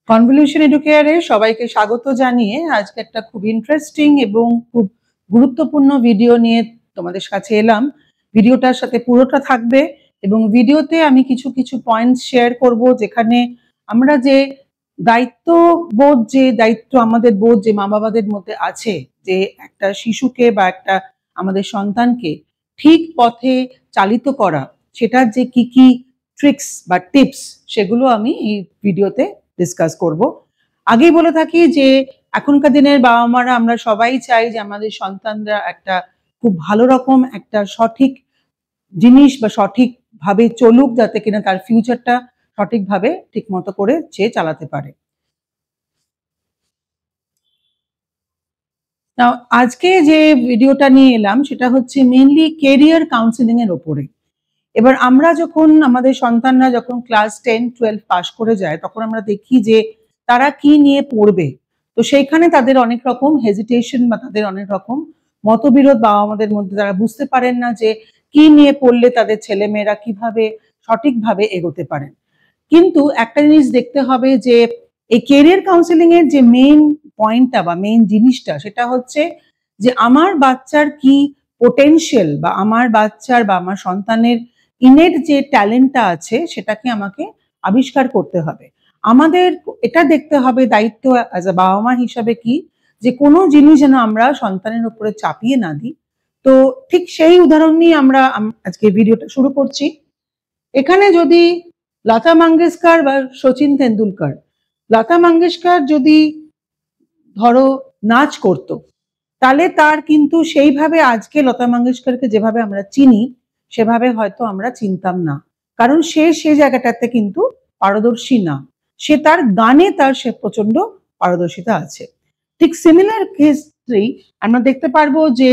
Convolution এডুকেয়ারে সবাইকে স্বাগত জানিয়ে আজকে একটা খুব ইন্টারেস্টিং এবং খুব গুরুত্বপূর্ণ ভিডিও নিয়ে তোমাদের কাছে এলাম। ভিডিওটার সাথে পুরোটা থাকবে এবং ভিডিওতে আমি কিছু কিছু পয়েন্টস শেয়ার করব, যেখানে আমরা যে দায়িত্ব আমাদের বোধ যে মা বাবাদের মধ্যে আছে, যে একটা শিশুকে বা একটা আমাদের সন্তানকে ঠিক পথে চালিত করা, সেটার যে কি কি ট্রিক্স বা টিপস, সেগুলো আমি এই ভিডিওতে ডিসকাস করব। আগেই বলে থাকি যে এখনকার দিনের বাবা মারা আমরা সবাই চাই যে আমাদের সন্তানরা একটা খুব ভালো রকম একটা সঠিক জিনিস বা সঠিক ভাবে চলুক, যাতে কিনা তার ফিউচারটা সঠিকভাবে ঠিক মতো করে সে চালাতে পারে। আজকে যে ভিডিওটা নিয়ে এলাম সেটা হচ্ছে মেইনলি কেরিয়ার কাউন্সিলিং এর ওপরে। এবার আমরা যখন আমাদের সন্তানরা যখন ক্লাস 10-12 পাস করে যায়, তখন আমরা দেখি যে তারা কি নিয়ে পড়বে। তো সেইখানে তাদের অনেক রকম হেজিটেশন বা তাদের অনেক রকম মতবিরোধ বাবা মাদের মধ্যে, তারা বুঝতে পারেন না যে কি নিয়ে পড়লে তাদের ছেলে মেয়েরা কিভাবে সঠিকভাবে এগোতে পারেন। কিন্তু একটা জিনিস দেখতে হবে যে এই কেরিয়ার কাউন্সিলিং এর যে মেইন পয়েন্টটা বা মেইন জিনিসটা, সেটা হচ্ছে যে আমার বাচ্চার কি পোটেনশিয়াল বা আমার বাচ্চার বা আমার সন্তানের ইনেট যে ট্যালেন্টটা আছে, সেটাকে আমাকে আবিষ্কার করতে হবে। আমাদের এটা দেখতে হবে দায়িত্ব অ্যাজ আ বাবা মা হিসাবে কি, যে কোনো জিনিস যেন আমরা সন্তানের উপরে চাপিয়ে না দিই। তো ঠিক সেই উদাহরণ নিয়ে আমরা আজকে ভিডিওটা শুরু করছি। এখানে যদি লতা মঙ্গেশকর বা সচিন তেন্ডুলকর, লতা মঙ্গেশকর যদি ধরো নাচ করতো, তাহলে তার কিন্তু সেইভাবে আজকে লতা মঙ্গেশকরকে যেভাবে আমরা চিনি, সেভাবে হয়তো আমরা চিনতাম না, কারণ সে জায়গাটাতে কিন্তু পারদর্শী না। সে তার গানে সে প্রচন্ড পারদর্শিতা আছে। ঠিক সিমিলার ক্ষেত্রেই আমরা দেখতে পারবো যে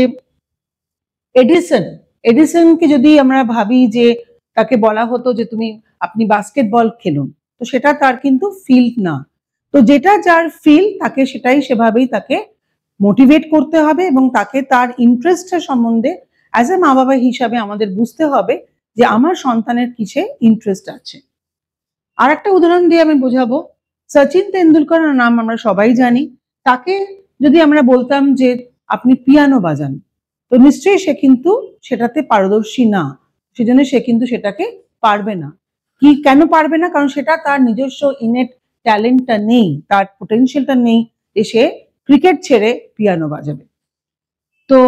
এডিসনকে যদি আমরা ভাবি যে তাকে বলা হতো যে আপনি বাস্কেটবল খেলুন, তো সেটা তার কিন্তু ফিল্ড না। তো যেটা যার ফিল্ড, তাকে সেভাবেই তাকে মোটিভেট করতে হবে এবং তাকে তার ইন্টারেস্টের সম্বন্ধে অ্যাজ এ মা বাবা হিসাবে আমাদের বুঝতে হবে যে আমার সন্তানের কিসে ইন্টারেস্ট আছে। আর একটা উদাহরণ দিয়ে আমি বোঝাবো। সচিন তেন্ডুলকরের নাম আমরা সবাই জানি। তাকে যদি আমরা বলতাম যে আপনি পিয়ানো বাজান, তো নিশ্চয়ই সে কিন্তু সেটাতে পারদর্শী না, সেজন্য সে কিন্তু সেটাকে পারবে না। কেন পারবে না? কারণ সেটা তার নিজস্ব ইনেট ট্যালেন্টটা নেই, তার পোটেনশিয়ালটা নেই যে সে ক্রিকেট ছেড়ে পিয়ানো বাজাবে। তো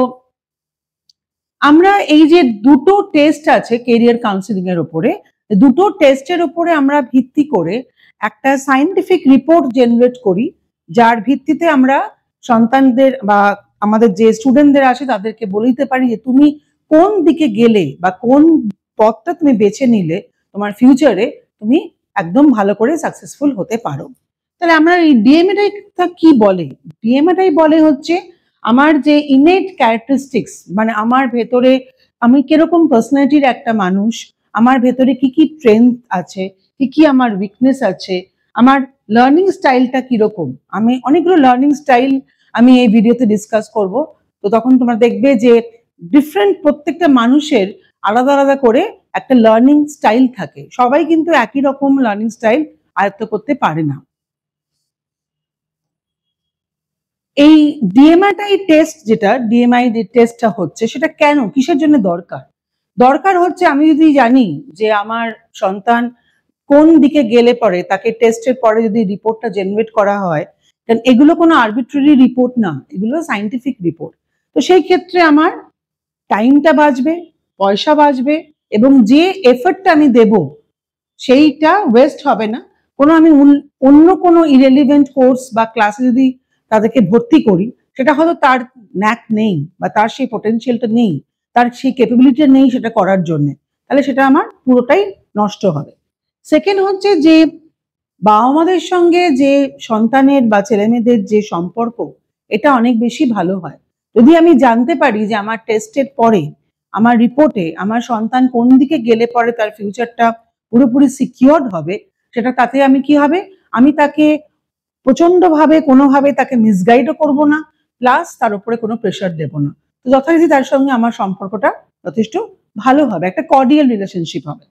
আমরা এই যে দুটো টেস্ট আছে কেরিয়ার কাউন্সিলিং এর উপরে, দুটো টেস্টের উপরে আমরা ভিত্তি করে একটা সায়েন্টিফিক রিপোর্ট জেনারেট করি, যার ভিত্তিতে আমরা সন্তানদের বা আমাদের যে স্টুডেন্টদের আছে তাদেরকে বলে দিতে পারি যে তুমি কোন দিকে গেলে বা কোন পথটা তুমি বেছে নিলে তোমার ফিউচারে তুমি একদম ভালো করে সাকসেসফুল হতে পারো। তাহলে আমরা এই ডিএমএটা কি বলে? ডিএমএটাই বলে হচ্ছে আমার যে ইনেট ক্যারেক্টারিস্টিক্স, মানে আমার ভেতরে আমি কিরকম পার্সোনালিটির একটা মানুষ, আমার ভেতরে কি কি স্ট্রেংথ আছে, কি কি আমার উইকনেস আছে, আমার লার্নিং স্টাইলটা কিরকম। আমি অনেকগুলো লার্নিং স্টাইল আমি এই ভিডিওতে ডিসকাস করব। তো তখন তোমরা দেখবে যে প্রত্যেকটা মানুষের আলাদা আলাদা করে একটা লার্নিং স্টাইল থাকে। সবাই কিন্তু একই রকম লার্নিং স্টাইল আয়ত্ত করতে পারে না। এই ডিএমআই টেস্টটা হচ্ছে, সেটা কেন, কিসের জন্য দরকার হচ্ছে, আমি যদি জানি যে আমার সন্তান কোন দিকে গেলে পরে তাকে টেস্টের পরে যদি রিপোর্টটা জেনারেট করা হয়, কারণ এগুলো কোনো আরবিট্রারি রিপোর্ট না, এগুলো সায়েন্টিফিক রিপোর্ট। তো সেই ক্ষেত্রে আমার টাইমটা বাঁচবে, পয়সা বাঁচবে এবং যে এফর্টটা আমি দেব সেইটা ওয়েস্ট হবে না। আমি অন্য কোনো ইরেলিভেন্ট কোর্স বা ক্লাসে যদি তাদেরকে ভর্তি করি, সেটা হয়তো তার ন্যাক নেই বা তার সেই পোটেনশিয়ালটা নেই, তার সেই ক্যাপাবিলিটি নেই সেটা করার জন্য, তাহলে সেটা আমার পুরোটাই নষ্ট হবে। সেকেন্ড হচ্ছে যে বাবা মাদের সঙ্গে যে সন্তানের বা ছেলেমেয়েদের যে সম্পর্ক, এটা অনেক বেশি ভালো হয় যদি আমি জানতে পারি যে আমার টেস্টের পরে আমার রিপোর্টে আমার সন্তান কোন দিকে গেলে পরে তার ফিউচারটা পুরোপুরি সিকিউরড হবে। সেটা তাতে আমি কি হবে, আমি তাকে প্রচন্ডভাবে কোনোভাবে তাকে মিসগাইডও করব না, প্লাস তার উপরে কোনো প্রেশার দেব না। তো যথারীতি তার সঙ্গে আমার সম্পর্কটা যথেষ্ট ভালো হবে, একটা কর্ডিয়াল রিলেশনশিপ হবে।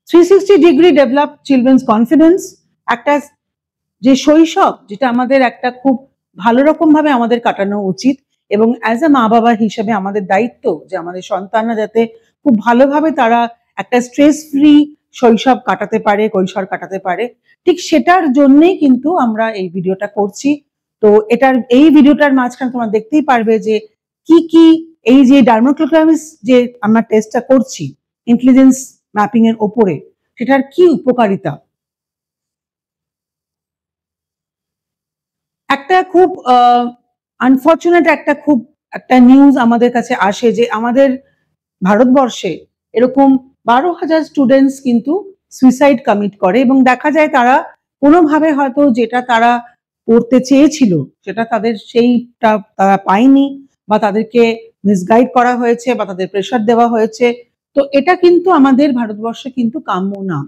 360 ডিগ্রি ডেভেলপ চিলড্রেন্স কনফিডেন্স একটা যে শৈশব, যেটা আমাদের একটা খুব ভালো রকম ভাবে আমাদের কাটানো উচিত, এবং অ্যাজ এ মা বাবা হিসেবে আমাদের দায়িত্ব যে আমাদের সন্তানরা যাতে খুব ভালোভাবে তারা একটা স্ট্রেস ফ্রি শৈশব কাটাতে পারে, কৈশোর কাটাতে পারে, ঠিক সেটার জন্যই কিন্তু আমরা এই ভিডিওটা করছি। তো এই ভিডিওটার মাঝখানে তোমরা দেখতেই পারবে যে কি কি এই যে ডার্মাটোক্লামিস যে আমরা টেস্টটা করছি ইন্টেলিজেন্স ম্যাপিং এর ওপরে, সেটার কি উপকারিতা। একটা খুব আনফর্চুনেট একটা নিউজ আমাদের কাছে আসে যে আমাদের ভারতবর্ষে এরকম 12,000 স্টুডেন্টস কিন্তু সুইসাইড কমিট করে, এবং দেখা যায় তারা কোনোভাবে হয়তো যেটা তারা পড়তে চেয়েছিল সেটা তাদের সেইটা তারা পায়নি, বা তাদেরকে মিসগাইড করা হয়েছে, বা তাদের প্রেশার দেওয়া হয়েছে। তো এটা কিন্তু আমাদের ভারতবর্ষে কিন্তু কাম্য না।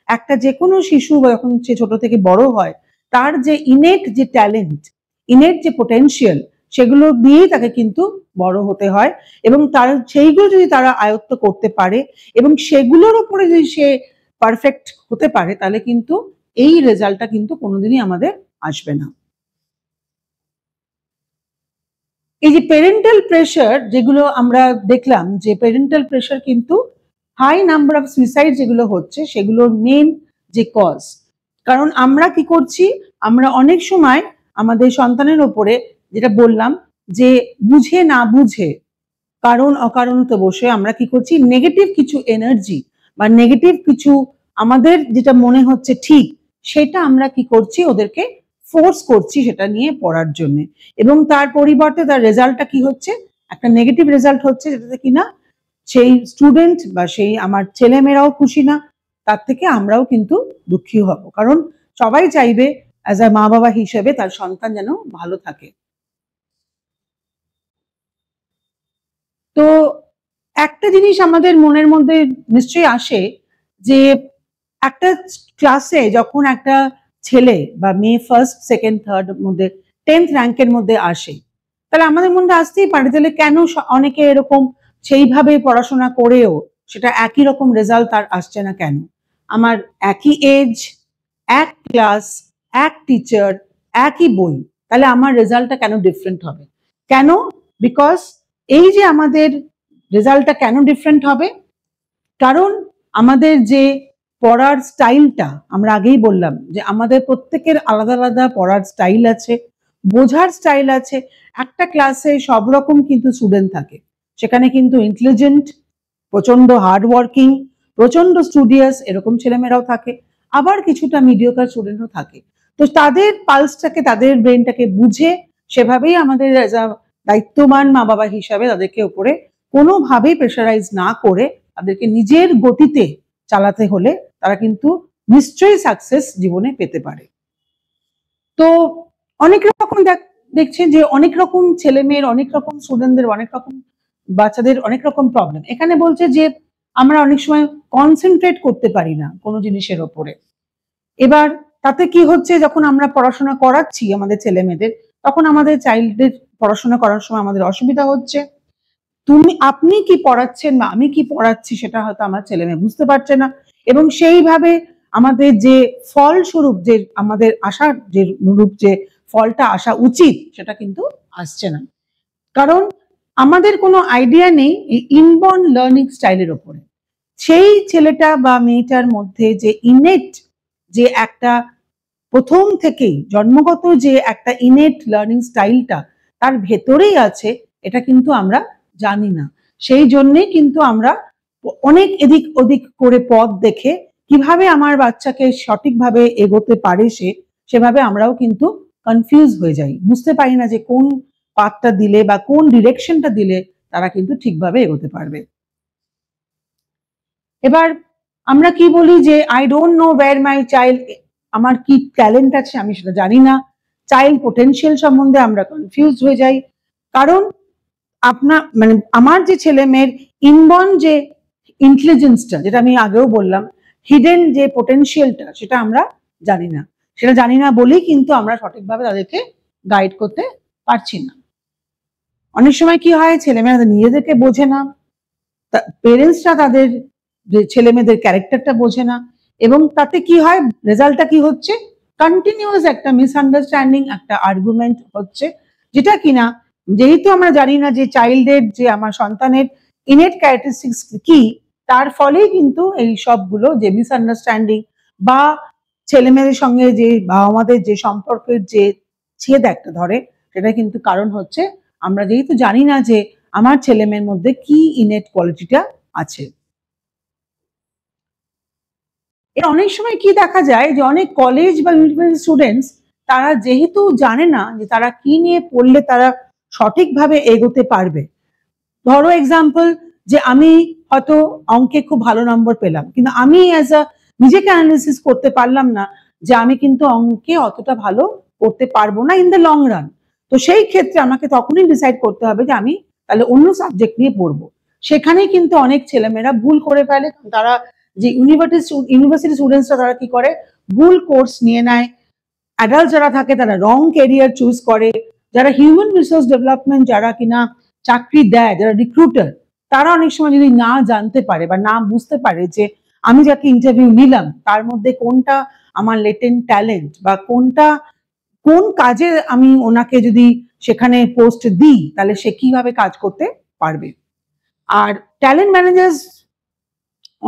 একটা যে কোনো শিশু যখন সে ছোট থেকে বড় হয়, তার যে ইনেট যে ট্যালেন্ট, ইনেট যে পোটেনশিয়াল, সেগুলো দিয়েই তাকে কিন্তু বড় হতে হয়, এবং তার সেইগুলো যদি তারা আয়ত্ত করতে পারে এবং সেগুলোর উপরে যদি সে পারফেক্ট হতে পারে, তাহলে কিন্তু এই রেজাল্টটা কিন্তু কোনোদিনই আমাদের আসবে না। এই যে প্যারেন্টাল প্রেশার যেগুলো আমরা দেখলাম, যে প্যারেন্টাল প্রেশার কিন্তু হাই নাম্বার অফ সুইসাইড যেগুলো হচ্ছে সেগুলোর মেন যে কজ। কারণ আমরা কি করছি, আমরা অনেক সময় আমাদের সন্তানের ওপরে, যেটা বললাম যে বুঝে না বুঝে, কারণ অকারণত বসে আমরা কি করছি, নেগেটিভ কিছু এনার্জি বা নেগেটিভ কিছু আমাদের যেটা মনে হচ্ছে ঠিক, সেটা আমরা কি করছি, ওদেরকে ফোর্স করছি সেটা নিয়ে পড়ার জন্য, এবং তার পরিবর্তে তার রেজাল্টটা কি হচ্ছে, একটা নেগেটিভ রেজাল্ট হচ্ছে, যেটাতে কিনা সেই স্টুডেন্ট বা সেই আমার ছেলেমেয়েরাও খুশি না, তার থেকে আমরাও কিন্তু দুঃখী হব, কারণ সবাই চাইবে অ্যাজ আ মা বাবা হিসেবে তার সন্তান যেন ভালো থাকে। তো একটা জিনিস আমাদের মনের মধ্যে নিশ্চয়ই আসে, যে একটা ক্লাসে যখন একটা ছেলে বা মেয়ে ফার্স্ট সেকেন্ড থার্ড মধ্যে 10th র্যাঙ্কের মধ্যে আসে, তাহলে আমাদের মধ্যে আসতেই পারে তাহলে কেন অনেকে এরকম সেইভাবে পড়াশোনা করেও সেটা একই রকম রেজাল্ট তার আসছে না কেন। আমার একই এজ, এক ক্লাস, এক টিচার, একই বই, তাহলে আমার রেজাল্টটা কেন ডিফারেন্ট হবে? কেন? বিকজ এই যে আমাদের রেজাল্টটা কেন ডিফারেন্ট হবে, কারণ আমাদের যে পড়ার স্টাইলটা, আমরা আগেই বললাম যে আমাদের প্রত্যেকের আলাদা আলাদা পড়ার স্টাইল আছে, বোঝার স্টাইল আছে। একটা ক্লাসে সব রকম কিন্তু স্টুডেন্ট থাকে, সেখানে কিন্তু ইন্টেলিজেন্ট, প্রচন্ড হার্ড ওয়ার্কিং, প্রচন্ড স্টুডিয়াস এরকম ছেলেমেয়েরাও থাকে, আবার কিছুটা মিডিওকার স্টুডেন্টও থাকে। তো তাদের পালসটাকে, তাদের ব্রেনটাকে বুঝে সেভাবেই আমাদের দায়িত্ববান মা বাবা হিসাবে তাদেরকে উপরে কোনোভাবেই প্রেশারাইজ না করে তাদেরকে নিজের গতিতে চালাতে হলে তারা কিন্তু নিশ্চয়ই সাকসেস জীবনে পেতে পারে। তো অনেক রকম দেখছে যে অনেক রকম ছেলে মেয়ের, অনেক রকম স্টুডেন্টদের, অনেক রকম বাচ্চাদের অনেক রকম প্রবলেম। এখানে বলছে যে আমরা অনেক সময় কনসেন্ট্রেট করতে পারি না কোনো জিনিসের ওপরে। এবার তাতে কি হচ্ছে, যখন আমরা পড়াশোনা করাচ্ছি আমাদের ছেলে মেয়েদের, তখন আমাদের চাইল্ডদের পড়াশোনা করার সময় আমাদের অসুবিধা হচ্ছে। আপনি কি পড়াচ্ছেন বা আমি কি পড়াচ্ছি সেটা হয়তো আমার ছেলে মেয়ে বুঝতে পারছে না, এবং সেইভাবে আমাদের যে ফলস্বরূপ, যে আমাদের আশার যে অনুরূপ যে ফলটা আসা উচিত, সেটা কিন্তু আসছে না। কারণ আমাদের কোনো আইডিয়া নেই এই ইনবর্ন লার্নিং স্টাইলের ওপরে। সেই ছেলেটা বা মেয়েটার মধ্যে যে ইনেট, যে একটা প্রথম থেকেই জন্মগত যে একটা ইনেট লার্নিং স্টাইলটা তার ভেতরেই আছে, এটা কিন্তু আমরা জানি না। সেই জন্যেই কিন্তু আমরা অনেক এদিক ওদিক করে পথ দেখে কিভাবে আমার বাচ্চাকে সঠিকভাবে এগোতে পারে সেভাবে আমরাও কিন্তু কনফিউজ হয়ে যাই, বুঝতে পারি না যে কোন পাথটা দিলে বা কোন ডিরেকশনটা দিলে তারা কিন্তু ঠিকভাবে এগোতে পারবে। এবার আমরা কি বলি যে I don't know wire my child, আমার কি ট্যালেন্ট আছে আমি সেটা জানি না। চাইল্ড পোটেনশিয়াল সম্বন্ধে আমরা কনফিউজ হয়ে যাই, কারণ আমার যে ছেলে মেয়ের ইনবর্ন যে ইন্টেলিজেন্সটা, যেটা আমি আগেও বললাম, হিডেন যে পোটেনশিয়ালটা, সেটা আমরা জানি না। সেটা জানি না বলেই কিন্তু আমরা সঠিকভাবে তাদেরকে গাইড করতে পারছি না। অনেক সময় কি হয়, ছেলেমেয়েরা নিজেদেরকে বোঝে না, পেরেন্টসরা তাদের যে ছেলে মেয়েদের ক্যারেক্টারটা বোঝে না, এবং তাতে কি হয়, রেজাল্টটা কি হচ্ছে, কন্টিনিউয়াস একটা মিসআন্ডারস্ট্যান্ডিং, একটা আর্গুমেন্ট হচ্ছে, যেটা কিনা যেহেতু আমরা জানি না যে চাইল্ডের, যে আমার সন্তানের ইনেট ক্যারেক্টারিস্টিক্স কি, তার ফলেই কিন্তু এই সবগুলো যে মিসআন্ডারস্ট্যান্ডিং বা ছেলেমেয়েদের সঙ্গে যে বাবা মাদের যে সম্পর্কের যে ছেদ একটা ধরে, সেটা কিন্তু কারণ হচ্ছে আমরা যেহেতু জানি না যে আমার ছেলে মেয়ের মধ্যে কি ইনেট কোয়ালিটিটা আছে। এর অনেক সময় কি দেখা যায় যে অনেক কলেজ বা ইউনিভার্সিটি স্টুডেন্টস, তারা যেহেতু জানে না যে তারা কি নিয়ে পড়লে তারা সঠিকভাবে এগোতে পারবে। ধরো এক্সাম্পল, যে আমি হয়তো অঙ্কে খুব ভালো নম্বর পেলাম, কিন্তু আমি অ্যাজ আ নিজেকে অ্যানালিসিস করতে পারলাম না যে আমি কিন্তু অঙ্কে অতটা ভালো করতে পারবো না ইন দ্য লং রান। তো সেই ক্ষেত্রে আমাকে তখনই ডিসাইড করতে হবে যে আমি তাহলে অন্য সাবজেক্ট নিয়ে পড়বো। সেখানেই কিন্তু অনেক ছেলেমেয়েরা ভুল করে ফেলে। তারা যে ইউনিভার্সিটি স্টুডেন্টসরা তারা কি করে, ভুল কোর্স নিয়ে নেয়। অ্যাডাল্ট যারা থাকে তারা রং ক্যারিয়ার চুজ করে। যারা হিউম্যান রিসোর্স ডেভেলপমেন্ট, যারা কিনা চাকরি দেয়, যারা রিক্রুটার, তারা অনেক সময় যদি না জানতে পারে বা না বুঝতে পারে যে আমি যাকে ইন্টারভিউ নিলাম তার মধ্যে কোনটা আমার লেটেন্ট ট্যালেন্ট বা কোন কাজে আমি ওনাকে যদি সেখানে পোস্ট দিই তাহলে সে কিভাবে কাজ করতে পারবে। আর ট্যালেন্ট ম্যানেজার্স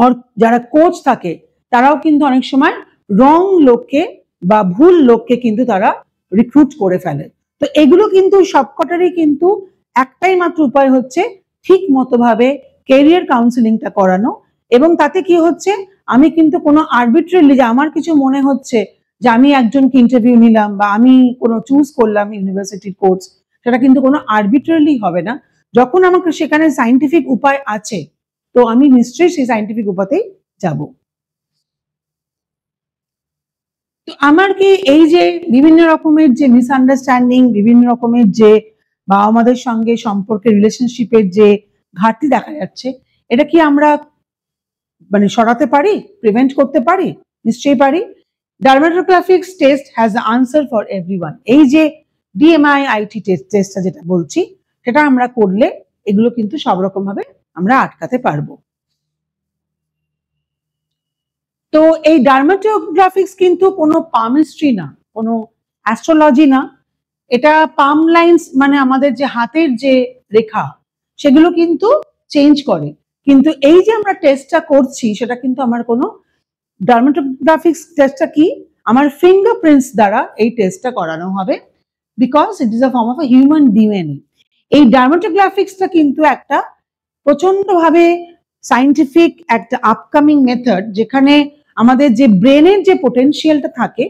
আর যারা কোচ থাকে তারাও কিন্তু অনেক সময় রং লোককে বা ভুল লোককে কিন্তু তারা রিক্রুট করে ফেলে। তো এগুলো কিন্তু সবকটারই কিন্তু একটাই মাত্র উপায় হচ্ছে ঠিক মতো ভাবে ক্যারিয়ার কাউন্সিলিংটা করানো। এবং তাতে কি হচ্ছে, আমি কিন্তু কোনো আরবিট্রারিলি যে আমার কিছু মনে হচ্ছে যে আমি একজনকে ইন্টারভিউ নিলাম বা আমি কোনো চুজ করলাম ইউনিভার্সিটির কোর্স, সেটা কিন্তু কোনো আরবিট্রারিলি হবে না। যখন আমাকে সেখানে সায়েন্টিফিক উপায় আছে, তো আমি নিশ্চয়ই সেই সায়েন্টিফিক উপাতেই যাব। তো আমার কি এই যে বিভিন্ন রকমের যে মিসআন্ডারস্ট্যান্ডিং, বিভিন্ন রকমের যে বাবা মাদের সঙ্গে সম্পর্কের রিলেশনশিপের যে ঘাটতি দেখা যাচ্ছে, এটা কি আমরা মানে সরাতে পারি, প্রিভেন্ট করতে পারি? নিশ্চয়ই পারি। Dermatoglyphics test has the answer for everyone. এই যে DMIIT টেস্টটা যেটা বলছি, সেটা আমরা করলে এগুলো কিন্তু সব রকম ভাবে আমরা আটকাতে পারবো। তো এই ডার্মাটোগ্রাফিক্স কিন্তু কোনো পামিস্ট্রি না, কোনো অ্যাস্ট্রোলজি না। এটা পাম লাইন্স মানে আমাদের যে হাতের যে রেখা, সেগুলো কিন্তু চেঞ্জ করে। কিন্তু এই যে আমরা টেস্টটা করছি সেটা কিন্তু আমার কোনো ডার্মাটোগ্রাফিক্স টেস্টটা কি, আমার ফিঙ্গারপ্রিন্টস দ্বারা এই টেস্টটা করানো হবে, because it is a form of a human DNA. এই ডার্মাটোগ্রাফিক্সটা কিন্তু একটা প্রচন্ডভাবে সায়েন্টিফিক একটা আপকামিং মেথড, যেখানে আমাদের যে ব্রেনের যে পোটেনশিয়ালটা থাকে,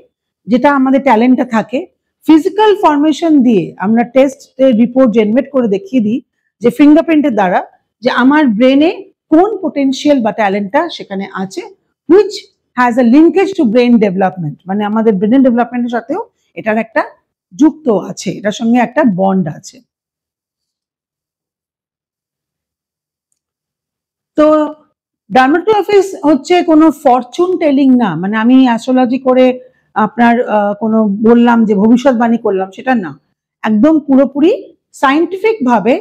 যেটা আমাদের ট্যালেন্টটা থাকে, ফিজিক্যাল ফরমেশন দিয়ে আমরা টেস্টের রিপোর্ট জেনারেট করে দেখিয়ে দিই যে ফিঙ্গারপ্রিন্টের দ্বারা যে আমার ব্রেনে কোন পোটেনশিয়াল বা ট্যালেন্টটা সেখানে আছে, which has a linkage to brain development. মানে আমাদের ব্রেন ডেভেলপমেন্টের সাথেও এটার একটা যুক্ত আছে, এটার সঙ্গে একটা বন্ড আছে। তো ডার্মাটোগ্রাফিস হচ্ছে কোনো ফরচুন টেলিং না, মানে আমি অ্যাস্ট্রোলজি করে আপনার কোনো বললাম যে ভবিষ্যৎবাণী করলাম, সেটা না। একদম পুরোপুরি সায়েন্টিফিক ভাবে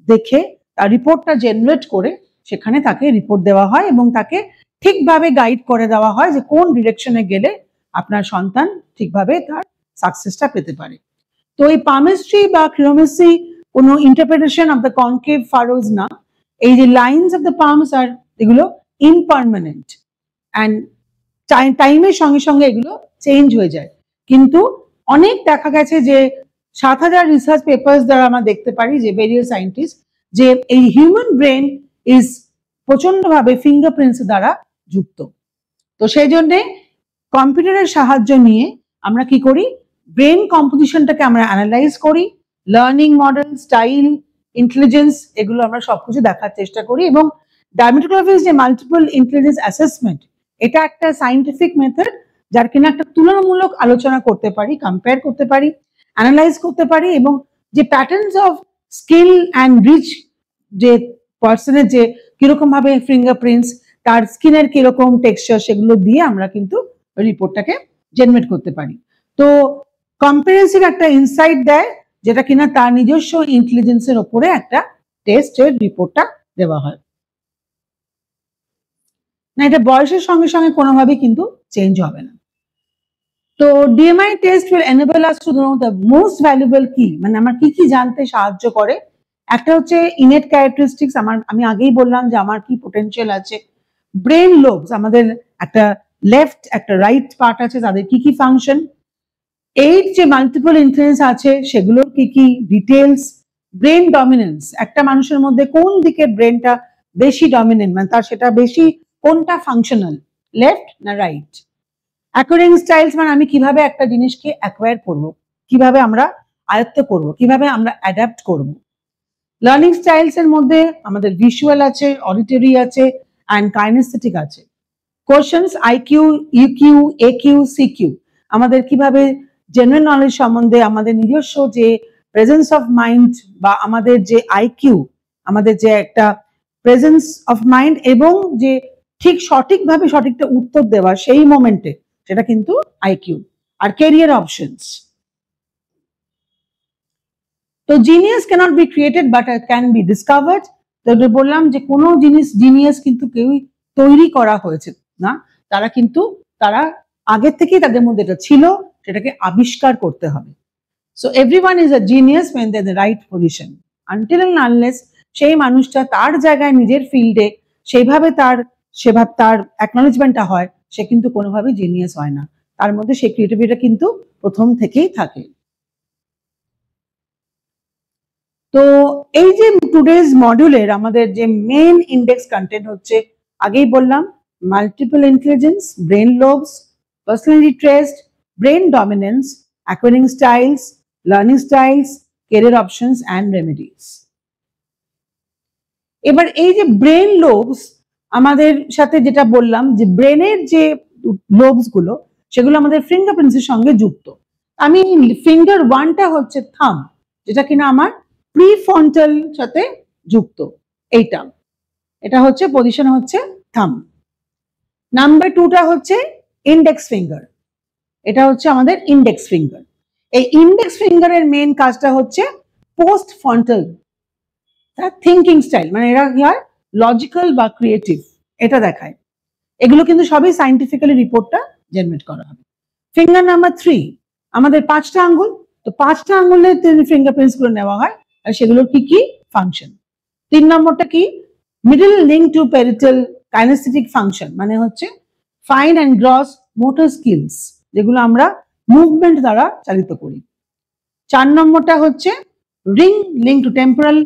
দেখে তার রিপোর্টটা জেনারেট করে সেখানে তাকে রিপোর্ট দেওয়া হয় এবং তাকে ঠিকভাবে গাইড করে দেওয়া হয় যে কোন ডিরেকশনে গেলে আপনার সন্তান ঠিকভাবে তার সাকসেসটা পেতে পারে। তো এই পামিস্ট্রি বা ক্রিওমেসি কোনো ইন্টারপ্রিটেশন অফ দ্য কনকেভ ফারোজ না। এই যে লাইন্স অফ দ্য পামস আর এগুলো ইমপারমানেন্ট অ্যান্ড টাইমের সঙ্গে সঙ্গে এগুলো চেঞ্জ হয়ে যায়। কিন্তু অনেক দেখা গেছে যে 7,000 রিসার্চ পেপার্স দ্বারা আমরা দেখতে পারি যে ভেরিয়াস সায়েন্টিস্ট যে এই হিউম্যান ব্রেন ইজ প্রচন্ডভাবে ফিঙ্গারপ্রিন্টস দ্বারা যুক্ত। তো সেই জন্যে কম্পিউটারের সাহায্য নিয়ে আমরা কি করি, ব্রেন কম্পোজিশনটাকে আমরা অ্যানালাইজ করি, লার্নিং মডেল, স্টাইল, ইন্টেলিজেন্স, এগুলো আমরা সবকিছু দেখার চেষ্টা করি। এবং ডার্মাটোগ্রাফিক্স যে মাল্টিপল ইন্টেলিজেন্স অ্যাসেসমেন্ট, এটা একটা সায়েন্টিফিক মেথড যার কিনা একটা তুলনামূলক আলোচনা করতে পারি, কম্পেয়ার করতে পারি, অ্যানালাইজ করতে পারি, এবং যে patterns of skill and reach, যে পার্সনের যে কিরকম ভাবে ফিঙ্গারপ্রিন্টস, তার স্কিনের কিরকম টেক্সচার, সেগুলো দিয়ে আমরা কিন্তু রিপোর্টটাকে জেনারেট করতে পারি। তো কম্প্রিহেনসিভ একটা ইনসাইট দেয়, যেটা কিনা তার নিজস্ব ইন্টেলিজেন্সের ওপরে একটা টেস্টের রিপোর্টটা দেওয়া হয় না। এটা বয়সের সঙ্গে সঙ্গে কোনোভাবেই কিন্তু চেঞ্জ হবে না। তো DMI test will enable us to know the most valuable কি, মানে আমার কি কি জানতে সাহায্য করে। একটা হচ্ছে ইনেট ক্যারেক্টারিস্টিক্স, আমি আগেই বললাম যে আমার কি পোটেনশিয়াল আছে। ব্রেন লোবস, আমাদের একটা লেফট একটা রাইট পার্ট আছে, তাদের কি কি ফাংশন। এই যে মাল্টিপল ইন্টেলিজেন্স আছে সেগুলোর কি কি ডিটেলস। ব্রেন ডমিনেন্স, একটা মানুষের মধ্যে কোন দিকে ব্রেনটা বেশি ডমিনেন্ট, মানে তার সেটা বেশি কোনটা ফাংশনাল, লেফট না রাইট। অ্যাকোয়ারিং স্টাইলস, মানে আমি কিভাবে একটা জিনিসকে অ্যাকোয়ার করব, কিভাবে আমরা আয়ত্ত করব, কিভাবে আমরা অ্যাডাপ্ট করব। লার্নিং স্টাইলস এর মধ্যে আমাদের ভিজুয়াল আছে, অডিটরি আছে অ্যান্ড কাইনেস্থেটিক আছে। Questions IQ, UQ, AQ, CQ, আমাদের কিভাবে জেনারেল নলেজ সম্বন্ধে আমাদের নিজস্ব যে প্রেজেন্স অফ মাইন্ড বা আমাদের যে আইকিউ, আমাদের যে একটা প্রেজেন্স অফ মাইন্ড এবং যে ঠিক সঠিকভাবে সঠিকটা উত্তর দেওয়া সেই মোমেন্টে, সেটা কিন্তু আইকিউ। আর ক্যারিয়ার অপশনস। তো genius can't be created but can be discovered. তো বললাম যে কোনো জিনিস জিনিয়াস কিন্তু কেউই তৈরি করা হয়েছে না, তারা আগের থেকেই তাদের মধ্যে এটা ছিল, সেটাকে আবিষ্কার করতে হবে। So everyone is a genius when they're in the right position. Until and unless সেই মানুষটা তার জায়গায় নিজের ফিল্ডে সেভাবে তার অ্যাকনলেজমেন্টটা হয়, সে কিন্তু কোনোভাবেই জিনিয়াস হয় না, তার মধ্যে সেই ক্রিয়েটিভিটিটা কিন্তু প্রথম থেকেই থাকে। তো এই যে টুডেজ মডিউলের আমাদের যে মেইন ইন্ডেক্স কন্টেন্ট হচ্ছে, আগেই বললাম multiple intelligence, brain lobes, personality traits, brain dominance, acquiring styles, learning styles, career options and remedies. এবার এই যে ব্রেন লোবস আমাদের সাথে যেটা বললাম যে ব্রেনের যে লোবস গুলো সেগুলো আমাদের ফিঙ্গারপ্রিন্টসের সঙ্গে যুক্ত। আমি ফিঙ্গার ওয়ানটা হচ্ছে থাম, যেটা কিনা আমার প্রিফ্রন্টাল সাথে যুক্ত, এটা হচ্ছে পজিশন হচ্ছে থাম। নাম্বার টুটা হচ্ছে ইন্ডেক্স ফিঙ্গার, এটা হচ্ছে আমাদের ইন্ডেক্স ফিঙ্গার। এই ইন্ডেক্স ফিঙ্গারের মেইন কাজটা হচ্ছে পোস্ট ফ্রন্টাল, তার থিঙ্কিং স্টাইল, মানে এরা কি হয় লজিক্যাল বা ক্রিয়েটিভ, এটা দেখায়। এগুলো কিন্তু সবই সাইন্টিফিক্যালি রিপোর্টটা জেনারেট করা হবে। ফিঙ্গার নাম্বার 3 আমাদের 5টা আঙ্গুল, তো 5টা আঙ্গুলের ফিঙ্গারপ্রিন্টস গুলো নেওয়া হয় আর সেগুলোর কি কি ফাংশন। 3 নম্বরটা কি middle link to parietal kinaesthetic function, মানে হচ্ছে fine and gross motor skills, যেগুলো আমরা মুভমেন্ট দ্বারা চালিত করি। 4 নম্বরটা হচ্ছে ring link to temporal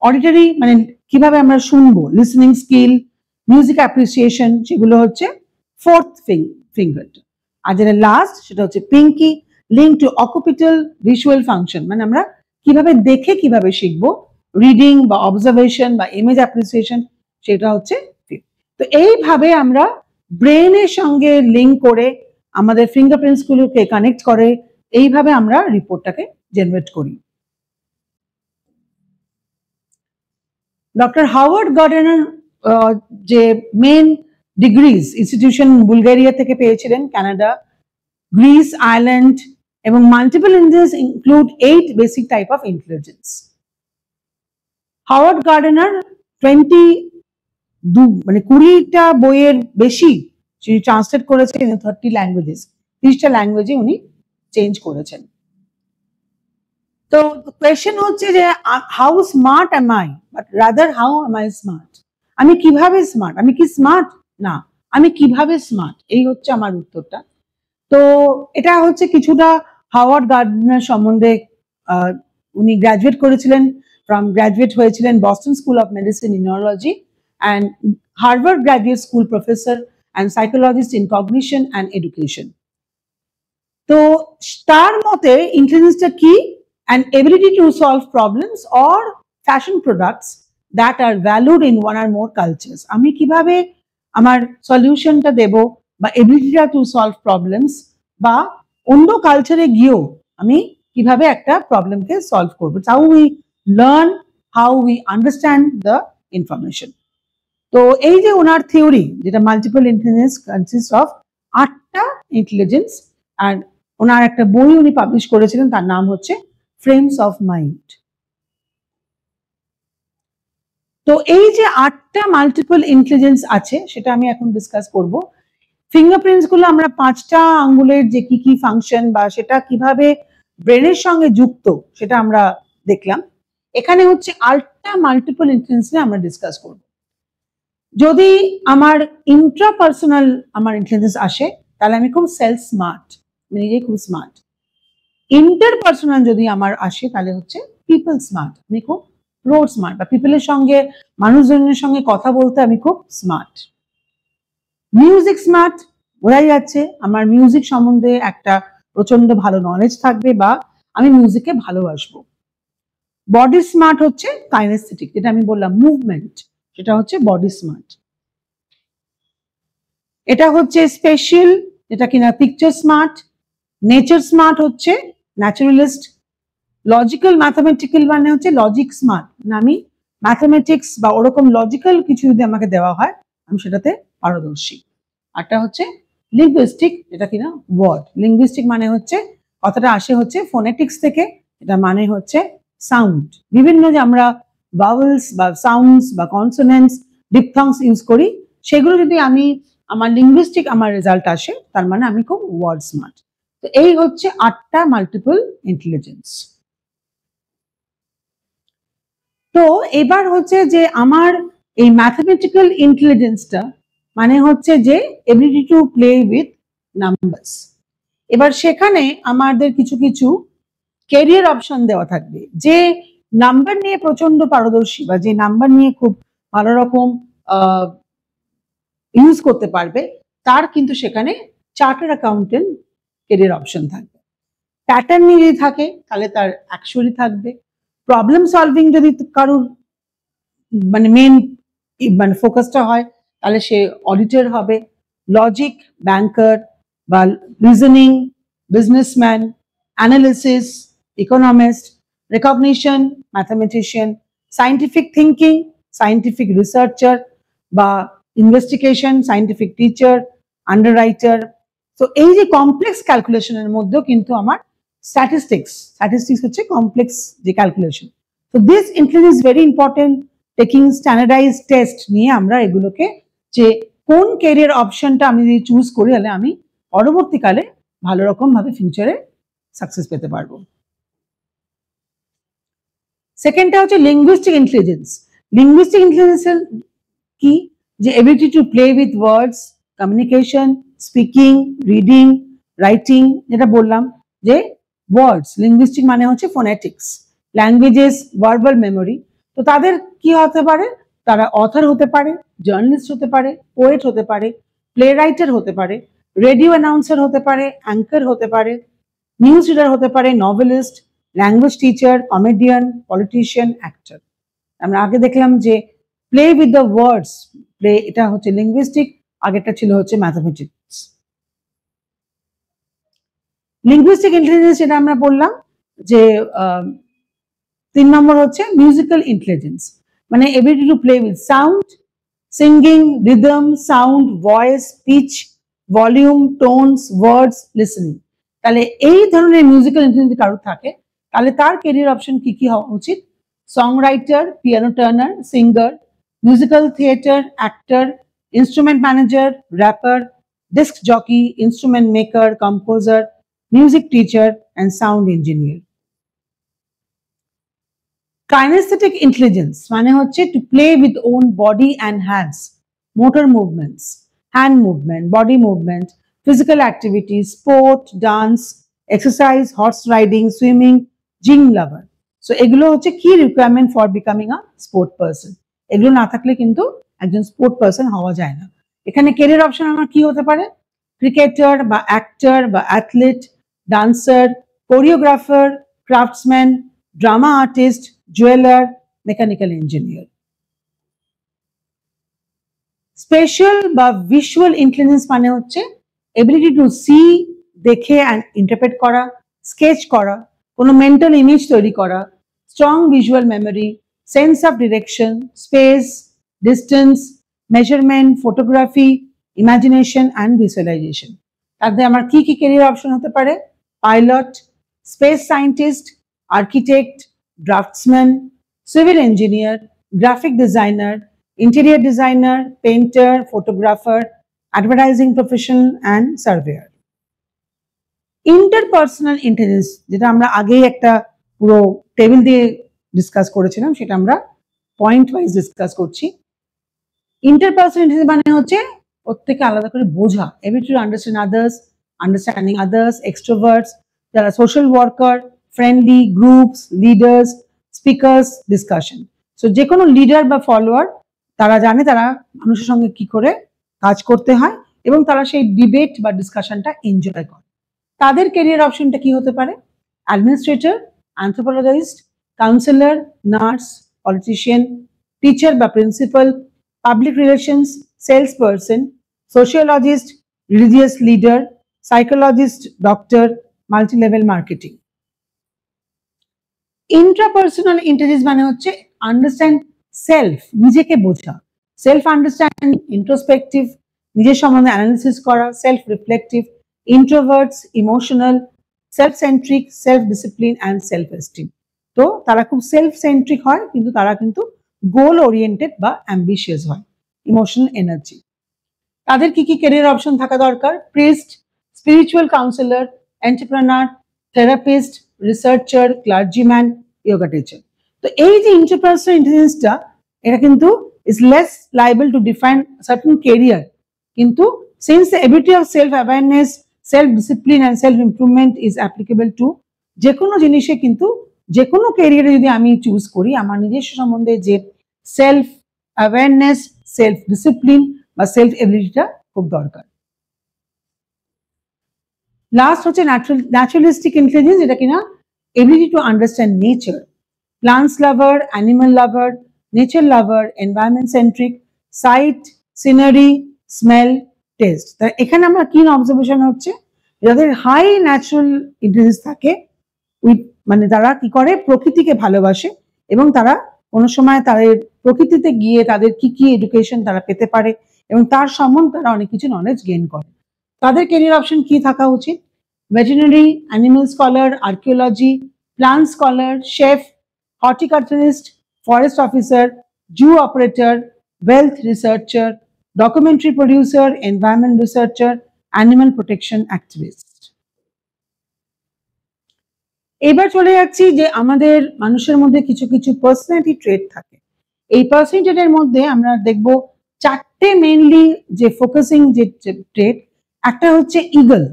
auditory, মানে কিভাবে আমরা শুনবো, লিসনিং স্কিল, মিউজিক অ্যাপ্রিসিয়েশন, সেগুলো হচ্ছে 4th ফিঙ্গার। আর যেটা লাস্ট সেটা হচ্ছে pinky link to occipital visual function, মানে আমরা কিভাবে দেখে কিভাবে শিখবো, রিডিং বা অবজারভেশন বা ইমেজ অ্যাপ্রিসিয়েশন, সেটা হচ্ছে 5th। তো এইভাবে আমরা ব্রেনের সঙ্গে লিঙ্ক করে আমাদের ফিঙ্গারপ্রিন্টস গুলোকে কানেক্ট করে, এইভাবে আমরা রিপোর্টটাকে জেনারেট করি। ডক্টর হাওয়ার্ড গার্ডনার যে মেন ডিগ্রিজ ইনস্টিটিউশন বুলগেরিয়া থেকে পেয়েছিলেন, কানাডা, গ্রিস, আয়ারল্যান্ড, এবং multiple intelligence include 8 basic type of intelligence. Howard Gardner 20টা বইয়ের বেশি ট্রান্সলেট করেছেন 30 ল্যাঙ্গুয়েজেস, 30টা ল্যাঙ্গুয়েজে উনি চেঞ্জ করেছেন। তো কোয়েশ্চেন হচ্ছে যে how smart am I, but rather how am I smart, আমি কিভাবে স্মার্ট, আমি কি স্মার্ট না, আমি কিভাবে স্মার্ট, এই হচ্ছে আমার উত্তরটা। তো এটা হচ্ছে কিছুটা হাওয়ার্ড গার্ডনার সম্বন্ধে। উনি গ্র্যাজুয়েট করেছিলেন, গ্র্যাজুয়েট হয়েছিলেন Boston school of medicine in neurology and Harvard graduate school professor and psychologist in cognition and education. তো তার মতে ইন্টেলিজেন্সটা কি, an ability to solve problems or fashion products that are valued in one or more cultures, আমি কিভাবে আমার সলিউশনটা দেব বা এবিলিটিটা to solve problems, বা অন্য কালচারে গিয়েও আমি কিভাবে একটা প্রবলেমকে সলভ করবো, how we learn, how we understand the information. তো এই যে ওনার থিওরি, যেটা মাল্টিপল ইন্টেলিজেন্স কনসিস্ট অফ 8টা ইন্টেলিজেন্স, আর ওনার একটা বই উনি পাবলিশ করেছিলেন, তার নাম হচ্ছে ফ্রেমস অফ মাইন্ড। তো এই যে 8টা মাল্টিপল ইন্টেলিজেন্স আছে সেটা আমি এখন ডিসকাস করব। ফিঙ্গারপ্রিন্টস গুলো আমরা 5টা আঙ্গুলের যে কি কি ফাংশন বা সেটা কিভাবে ব্রেনের সঙ্গে যুক্ত সেটা আমরা দেখলাম। এখানে হচ্ছে আল্ট্রা মাল্টিপল ইন্টেলিজেন্স নিয়ে আমরা ডিসকাস করব। যদি আমার ইন্ট্রাপার্সোনাল আমার ইন্টেলিজেন্স আসে তাহলে আমি খুব সেলফ স্মার্ট, আমি নিজে খুব স্মার্ট। ইন্টারপার্সোনাল যদি আমার আসে তাহলে হচ্ছে পিপল স্মার্ট, আমি খুব রোড স্মার্ট বা পিপলের সঙ্গে মানুষজনের সঙ্গে কথা বলতে আমি খুব স্মার্ট। মিউজিক স্মার্ট, বোঝাই যাচ্ছে আমার মিউজিক সম্বন্ধে একটা প্রচন্ড ভালো নলেজ থাকবে বা আমি মিউজিককে ভালোবাসবো। বডি স্মার্ট হচ্ছে কাইনেস্থেটিক, যেটা আমি বললাম মুভমেন্ট, সেটা হচ্ছে বডি স্মার্ট। এটা হচ্ছে স্পেশাল, যেটা কিনা পিকচার স্মার্ট। নেচার স্মার্ট হচ্ছে ন্যাচারালিস্ট। লজিক্যাল ম্যাথামেটিক্যাল মানে হচ্ছে লজিক স্মার্ট, মানে আমি ম্যাথামেটিক্স বা ওরকম লজিক্যাল কিছু যদি আমাকে দেওয়া হয় আমি সেটাতে পারদর্শী। আরটা হচ্ছে লিঙ্গুইস্টিক, যেটা কিনা ওয়ার্ড। লিঙ্গুইস্টিক মানে হচ্ছে কথাটা আসে হচ্ছে ফোনেটিক্স থেকে, এটা মানে হচ্ছে সাউন্ড। বিভিন্ন যে আমরা ভাওয়েলস বা সাউন্ডস বা কনসোনেন্টস ডিপথংস ইউজ করি, সেগুলো যদি আমি আমার লিঙ্গুইস্টিক আমার রেজাল্ট আসে তার মানে আমি খুব ওয়ার্ড স্মার্ট। তো এই হচ্ছে 8টা মাল্টিপল ইন্টেলিজেন্স। তো এবার হচ্ছে যে আমার এই ম্যাথমেটিক্যাল ইন্টেলিজেন্সটা মানে হচ্ছে যে ability to play with numbers. এবার সেখানে আমাদের কিছু কিছু ক্যারিয়ার অপশন দেওয়া থাকবে। যে নাম্বার নিয়ে প্রচন্ড পারদর্শী বা যে নাম্বার নিয়ে খুব ভালো রকম ইউজ করতে পারবে তার কিন্তু সেখানে চার্টার্ড অ্যাকাউন্টেন্ট ক্যারিয়ার অপশন থাকবে। প্যাটার্ন নিয়ে যদি থাকে তাহলে তার অ্যাকচুয়ালি থাকবে। প্রবলেম সলভিং যদি কারোর মানে মেন মানে ফোকাসটা হয় তাহলে সে অডিটর হবে। লজিক ব্যাংকার বা reasoning businessman, analysis economist, recognition mathematician, scientific thinking scientific researcher বা ইনভেস্টিগেশন সায়েন্টিফিক টিচার, আন্ডাররাইটার। তো এই যে কমপ্লেক্স ক্যালকুলেশনের মধ্যেও কিন্তু আমার স্ট্যাটিস্টিক্স হচ্ছে কমপ্লেক্স যে ক্যালকুলেশন। তো this intelligence very important. Taking standardise test নিয়ে আমরা এগুলোকে যে কোন ক্যারিয়ার অপশনটা আমি যদি চুজ করি তাহলে আমি পরবর্তীকালে ভালো রকম ভাবে ফিউচারে সাকসেস পেতে পারবো। সেকেন্ডটা হচ্ছে লিঙ্গুইস্টিক ইন্টেলিজেন্স। লিঙ্গুইস্টিক ইন্টেলিজেন্স কি? যে ability to play with words, communication, speaking, reading, writing, যেটা বললাম যে ওয়ার্ডস। লিঙ্গুইস্টিক মানে হচ্ছে ফোনেটিক্স, ল্যাঙ্গুয়েজেস, ভার্বাল মেমোরি। তো তাদের কি হতে পারে? তারা অথর হতে পারে, জার্নালিস্ট হতে পারে, পোয়েট হতে পারে, প্লে রাইটার হতে পারে, রেডিও অ্যানাউন্সার হতে পারে, অ্যাঙ্কার হতে পারে, নিউজ রিডার হতে পারে, novelist, language teacher, comedian, politician, actor. আমরা আগে দেখলাম যে play with the words, play এটা হচ্ছে লিঙ্গুইস্টিক, আগেরটা ছিল হচ্ছে ম্যাথামেটিক্স। লিঙ্গুইস্টিক ইন্টেলিজেন্স যেটা আমরা বললাম যে 3 নম্বর হচ্ছে মিউজিক্যাল ইন্টেলিজেন্স, মানে ability to play with sound, singing, rhythm, sound, voice, pitch, volume, tones, words, listening. তাহলে এই ধরনের মিউজিক্যাল ইন্টেলিজেন্স কারোর থাকে তাহলে তার ক্যারিয়ার অপশন কি কি হওয়া উচিত? Song writer, piano turner, singer, musical theatre, actor, instrument manager, rapper, disc jockey, instrument maker, composer, music teacher and sound engineer. Kinaesthetic intelligence মানে হচ্ছে to play with own body and hands, motor movements, hand movement, body movement, physical activities, sport, dance, exercise, horse riding, swimming, gym lover. So এগুলো হচ্ছে কি requirement for becoming a sport person. এগুলো না থাকলে কিন্তু একজন স্পোর্ট পারসন হওয়া যায় না। এখানে ক্যারিয়ার অপশন আমার কি হতে পারে? ক্রিকেটার বা অ্যাক্টর বা athlete, dancer, choreographer, craftsman, drama artist, jeweller, mechanical engineer. Spatial বা ভিজুয়াল ইন্টেলিজেন্স মানে হচ্ছে এবিলিটি টু সি, দেখে অ্যান্ড ইন্টারপ্রেট করা, স্কেচ করা, কোনো মেন্টাল ইমেজ তৈরি করা, strong visual memory, sense of direction, space, distance, measurement, photography, imagination and visualisation. তাতে আমার কি কি ক্যারিয়ার অপশন হতে পারে? Pilot, space scientist, architect, draughtsman, civil engineer, graphic designer, interior designer, painter, photographer, advertising professional and surveyor. Interpersonal intelligence, যেটা আমরা আগেই একটা পুরো টেবিল দিয়ে ডিসকাস করেছিলাম, সেটা আমরা পয়েন্ট ওয়াইজ ডিসকাস করছি। ইন্টারপার্সোনাল ইন্টেলিজেন্স মানে হচ্ছে প্রত্যেকে আলাদা করে বোঝা, ability to understand others, understanding others, extroverts, যারা social worker, friendly, groups, leaders, speakers, discussion. So যে কোনো লিডার বা ফলোয়ার তারা জানে তারা মানুষের সঙ্গে কি করে কাজ করতে হয় এবং তারা সেই ডিবেট বা ডিসকাশনটা এনজয় করে। তাদের ক্যারিয়ার অপশনটা কি হতে পারে? Administrator, anthropologist, counsellor, nurse, politician, teacher বা principal, public relations, sales person, sociologist, religious leader, psychologist, doctor, multi level marketing. Intrapersonal intelligence মানে হচ্ছে আন্ডারস্ট্যান্ড সেলফ, নিজেকে বোঝা, সেলফ আন্ডারস্ট্যান্ডিং, ইন্ট্রোস্পেক্টিভ, নিজের সম্বন্ধে অ্যানালিসিস করা, self reflective, introverts, emotional, self centric, self discipline and self esteem. তো তারা খুব সেলফ সেন্ট্রিক হয়, কিন্তু তারা কিন্তু গোল ওরিয়েন্টেড বা অ্যাম্বিশিয়াস হয়, ইমোশনাল এনার্জি। তাদের কি কি ক্যারিয়ার অপশন থাকা দরকার? Priest, spiritual counsellor, entrepreneur, therapist, researcher, clergyman, yoga teacher. তো এই যে ইন্টারপার্সোনাল ইন্টেলিজেন্সটা, এটা কিন্তু is less liable to define certain career, কিন্তু since the ability of self awareness, self discipline and self improvement is applicable to যে কোনো জিনিসে, কিন্তু যে কোনো ক্যারিয়ারে যদি আমি চুজ করি, আমার নিজস্ব সম্বন্ধে যে সেলফ অ্যাওয়ারনেস, সেলফ ডিসিপ্লিন বা সেলফ এবিলিটিটা খুব দরকার। লাস্ট হচ্ছে ন্যাচুরালিস্টিক ইন্টেলিজেন্স, যেটা কিনা ability to understand nature, plants lover, animal lover, nature lover, environment centric, sight, scenery, smell, taste. এখানে আমরা কি অবজারভেশন হচ্ছে, যাদের হাই ন্যাচারাল ইন্টেলিজেন্স থাকে, মানে তারা কি করে, প্রকৃতিকে ভালোবাসে এবং তারা কোনো সময় তাদের প্রকৃতিতে গিয়ে তাদের কি কি এডুকেশন তারা পেতে পারে এবং তার সম্বন্ধে তারা অনেক কিছু নলেজ গেইন করে। তাদের ক্যারিয়ার অপশন কি থাকা উচিত? Veterinary, animal scholar, archaeology, plant scholar, chef, horticulturist, forest officer, zoo operator, wealth researcher, documentary producer, environment researcher, animal protection activist. এবার চলে যাচ্ছি যে আমাদের মানুষের মধ্যে কিছু কিছু পার্সোনালিটি ট্রেট থাকে। এই পার্সোনালিটি ট্রেটের মধ্যে আমরা দেখব চারটে মেইনলি যে ফোকাসিং যে ট্রেট। একটা হচ্ছে ইগল।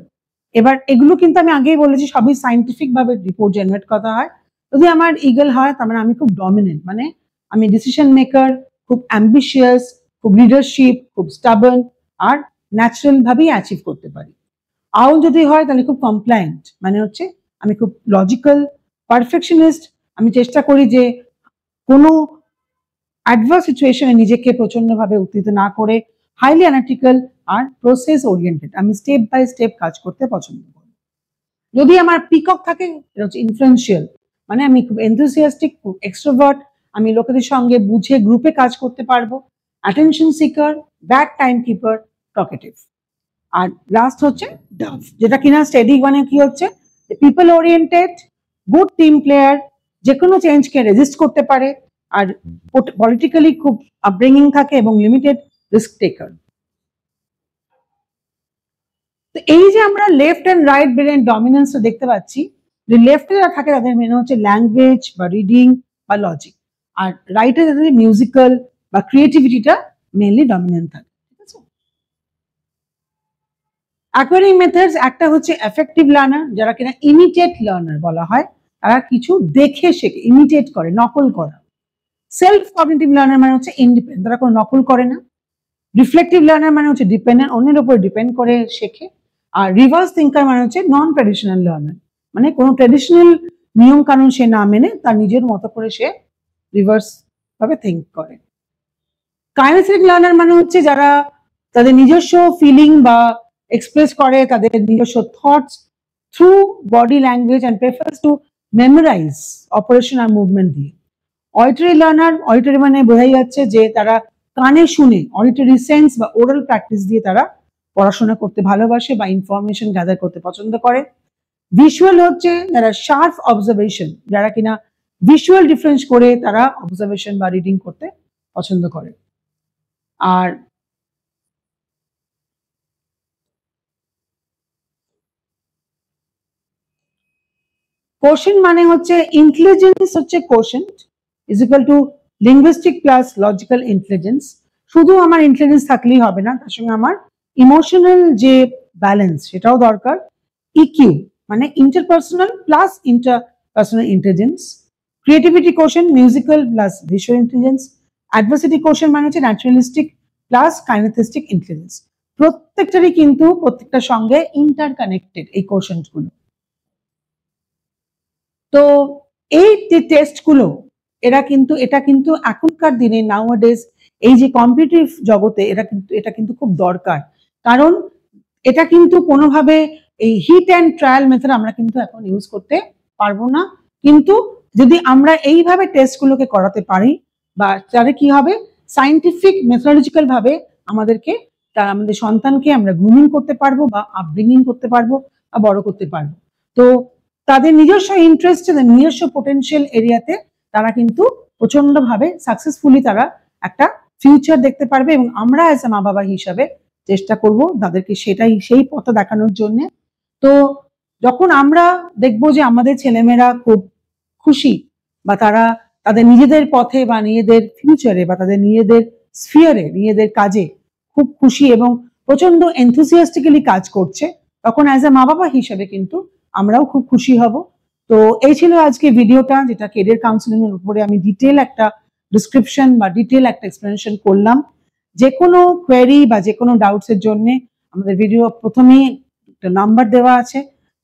এবার এগুলো কিন্তু আমি আগেই বলেছি সবই সাইন্টিফিক ভাবে রিপোর্ট জেনারেট করা হয়। যদি আমার ইগল হয় তার মানে আমি খুব ডমিনেন্ট, মানে আমি ডিসিশন মেকার, খুব অ্যাম্বিশিয়াস, খুব লিডারশিপ, খুব স্টাবার্ন আর ন্যাচারাল ভাবেই অ্যাচিভ করতে পারি। আউল যদি হয় তাহলে খুব কমপ্লায়েন্ট, মানে হচ্ছে আমি খুব লজিক্যাল, পারফেকশনিস্ট, আমি চেষ্টা করি যে কোনো অ্যাডভার্স সিচুয়েশনে নিজেকে প্রচন্ডভাবে উত্তেজিত না করে হাইলি অ্যানালিটিক্যাল আর প্রসেস ওরিয়েন্টেড, আমি স্টেপ বাই স্টেপ কাজ করতে পছন্দ করি। যদি আমার পিকক থাকে এটা হচ্ছে ইনফ্লুয়েন্সিয়াল, মানে আমি খুব এনথুসিয়াস্টিক, খুব এক্সট্রোভার্ট, আমি লোকেদের সঙ্গে বুঝে গ্রুপে কাজ করতে পারবো। Attention seeker, bad time keeper, talkative. আর লাস্ট হচ্ছে ডাভ, যেটা কিনা স্টেডি, মানে কি হচ্ছে people oriented, good team player, যে কোনো চেঞ্জকে রেজিস্ট করতে পারে আর পলিটিক্যালি খুব আপব্রিঙ্গিং থাকে এবং লিমিটেড রিস্ক টেকার। তো এই যে আমরা left and right brain dominance দেখতে পাচ্ছি, যে লেফটে যারা থাকে তাদের মেনে হচ্ছে ল্যাঙ্গুয়েজ বা রিডিং বা লজিক, আর রাইটে যাদের মিউজিক্যাল বা ক্রিয়েটিভিটিটা মেনলি ডমিনেন্ট থাকে। ঠিক আছে। অ্যাকোয়ারিং মেথডস, একটা হচ্ছে এফেক্টিভ লার্নার, যারা কিনা ইমিটেট লার্নার বলা হয়, তারা কিছু দেখে শেখে, ইমিটেট করে, নকল করা। সেলফ কগনিটিভ লার্নার মানে হচ্ছে ইন্ডিপেন্ডেন্ট, তারা কোনো নকল করে না। রিফ্লেক্টিভ লার্নার মানে হচ্ছে ডিপেন্ডেন্ট, অন্যের উপর ডিপেন্ড করে শেখে। আর রিভার্স থিঙ্কার মানে হচ্ছে নন ট্র্যাডিশনাল লার্নার, মানে কোনো ট্র্যাডিশনাল নিয়ম কানুন সে না মেনে তার নিজের মতো করে সে রিভার্স ভাবে থিঙ্ক করে। কাইনেসিক লার্নার মানে হচ্ছে যারা তাদের নিজস্ব ফিলিং বা এক্সপ্রেস করে তাদের নিজস্ব thoughts through body language and prefers to memorise operation আর মুভমেন্ট দিয়ে। অডিটরি লার্নার, অডিটরি মানে বোঝাই যাচ্ছে যে তারা কানে শুনে, অডিটরি সেন্স বা ওরাল প্র্যাকটিস দিয়ে তারা পড়াশোনা করতে ভালোবাসে বা ইনফরমেশন গ্যাদার করতে পছন্দ করে। ভিজুয়াল হচ্ছে যারা শার্প অবজারভেশন, যারা কিনা ভিজুয়াল ডিফারেন্স করে তারা অবজারভেশন বা রিডিং করতে পছন্দ করে। আর কোশেন্ট মানে হচ্ছে ইন্টেলিজেন্স হচ্ছে quotient is equal to linguistic plus logical intelligence. শুধু আমার ইন্টেলিজেন্স থাকলেই হবে না, তার সঙ্গে আমার ইমোশনাল যে ব্যালেন্স সেটাও দরকার। ইকিউ মানে interpersonal plus interpersonal intelligence. Creativity quotient musical plus visual intelligence. Adversity quotient মানে হচ্ছে ন্যাচারালিস্টিক প্লাস কাইনেথিস্টিক ইন্টেলিজেন্স। প্রত্যেকটারই কিন্তু প্রত্যেকটার সঙ্গে ইন্টারকানেক্টেড এই কোশেন্টগুলো। তো এই যে টেস্টগুলো এটা কিন্তু এখনকার দিনে নাওয়াডেজ এই যে কম্পিটিটিভ জগতে এটা কিন্তু খুব দরকার। কারণ এটা কিন্তু কোনোভাবে এই হিট অ্যান্ড ট্রায়াল মেথড আমরা কিন্তু এখন ইউজ করতে পারবো না। কিন্তু যদি আমরা এইভাবে টেস্টগুলোকে করাতে পারি বা তাহলে কি হবে, সায়েন্টিফিক মেথোডোলজিক্যাল ভাবে আমাদের সন্তানকে আমরা গ্রুমিং করতে পারবো বা আপব্রিঙ্গিং করতে পারবো বা বড় করতে পারবো। তো তাদের নিজস্ব ইন্টারেস্ট, নিজস্ব পোটেনশিয়াল এরিয়াতে তারা কিন্তু প্রচন্ডভাবে সাকসেসফুলি তারা একটা ফিউচার দেখতে পারবে, এবং আমরা অ্যাজ এ মা বাবা হিসাবে চেষ্টা করব তাদেরকে সেই পথে দেখানোর জন্য। তো যখন আমরা দেখবো যে আমাদের ছেলেমেয়েরা খুব খুশি বা তারা তাদের নিজেদের পথে বা নিজেদের ফিউচারে বা তাদের নিজেদের স্ফিয়ারে নিজেদের কাজে খুব খুশি এবং প্রচন্ড এনথুসিয়াস্টিক্যালি কাজ করছে, তখন অ্যাজ এ মা বাবা হিসেবে কিন্তু আমরাও খুব খুশি হব। তো এই ছিল আজকে ভিডিওটা, যেটা কেরিয়ার কাউন্সিলিং এর উপরে আমি ডিটেল একটা ডিসক্রিপশন বা ডিটেল একটা এক্সপ্লেনেশন করলাম। যে কোনো কোয়েরি বা যে কোনো ডাউটস এর জন্য আমাদের ভিডিও প্রথমেই একটা নাম্বার দেওয়া আছে,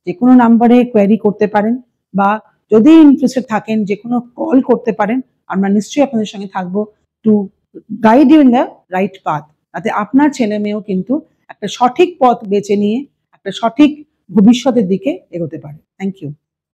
যে কোনো নাম্বারে কোয়েরি করতে পারেন, বা যদি ইন্টারেস্টেড থাকেন যে কোনো কল করতে পারেন। আমরা নিশ্চয়ই আপনাদের সঙ্গে থাকবো to guide you in the right path, তাতে আপনার ছেলে মেয়েও কিন্তু একটা সঠিক পথ বেছে নিয়ে একটা সঠিক ভবিষ্যতের দিকে এগোতে পারে। Thank you.